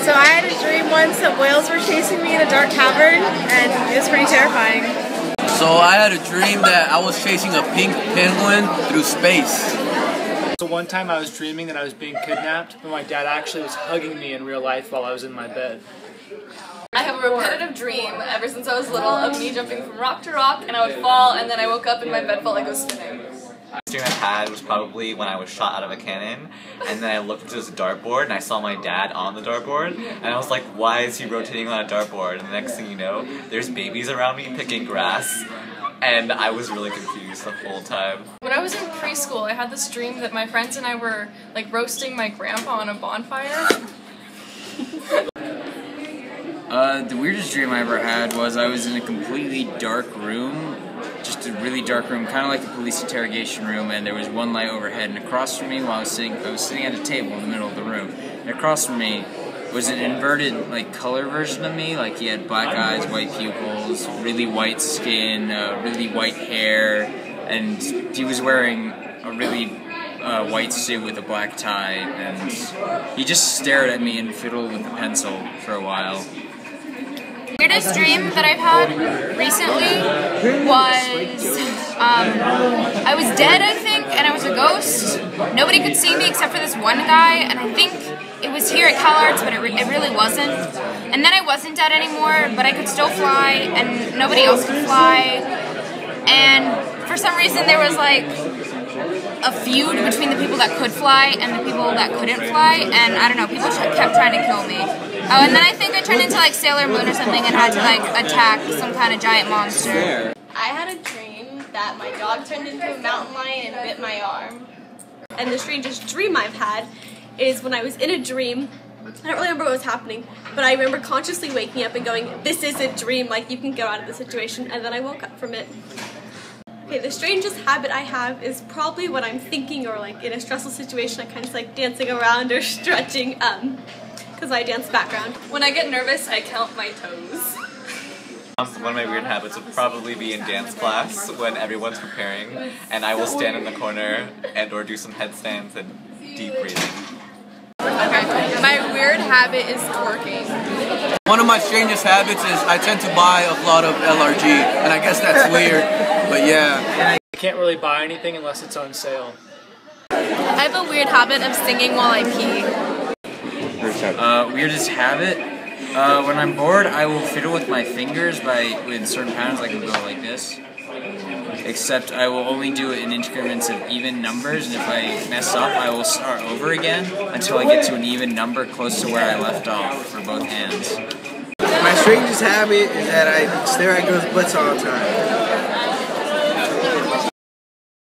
So I had a dream once that whales were chasing me in a dark cavern, and it was pretty terrifying. So I had a dream that I was chasing a pink penguin through space. So one time I was dreaming that I was being kidnapped, but my dad actually was hugging me in real life while I was in my bed. I have a repetitive dream ever since I was little of me jumping from rock to rock, and I would fall, and then I woke up and my bed felt like it was spinning. The dream I've had was probably when I was shot out of a cannon, and then I looked into this dartboard and I saw my dad on the dartboard, and I was like, why is he rotating on a dartboard? And the next thing you know, there's babies around me picking grass, and I was really confused the whole time. When I was in preschool, I had this dream that my friends and I were like roasting my grandpa on a bonfire. The weirdest dream I ever had was I was in a completely dark room, just a really dark room, kind of like a police interrogation room, and there was one light overhead, and across from me while I was sitting at a table in the middle of the room, and across from me was an inverted, like, color version of me, like he had black eyes, white pupils, really white skin, really white hair, and he was wearing a really white suit with a black tie, and he just stared at me and fiddled with a pencil for a while. The weirdest dream that I've had recently was, I was dead, I think, and I was a ghost. Nobody could see me except for this one guy, and I think it was here at CalArts, but it really wasn't. And then I wasn't dead anymore, but I could still fly, and nobody else could fly. And for some reason there was like a feud between the people that could fly and the people that couldn't fly, and I don't know, people kept trying to kill me. Oh, and then I think I turned into like Sailor Moon or something and had to like attack some kind of giant monster. I had a dream that my dog turned into a mountain lion and bit my arm. And the strangest dream I've had is when I was in a dream. I don't really remember what was happening, but I remember consciously waking up and going, this is a dream, like you can get out of the situation, and then I woke up from it. Okay, the strangest habit I have is probably when I'm thinking or like in a stressful situation, I kind of like dancing around or stretching, because I dance background. When I get nervous, I count my toes. One of my weird habits would probably be in dance class when everyone's preparing, and I will stand in the corner and or do some headstands and deep breathing. Okay, my weird habit is twerking. One of my strangest habits is I tend to buy a lot of LRG, and I guess that's weird, but yeah. I can't really buy anything unless it's on sale. I have a weird habit of singing while I pee. Weirdest habit? When I'm bored, I will fiddle with my fingers with certain patterns, like I will go like this. Except I will only do it in increments of even numbers, and if I mess up, I will start over again until I get to an even number close to where I left off for both hands. My strangest habit is that I stare at girls' butts all the time.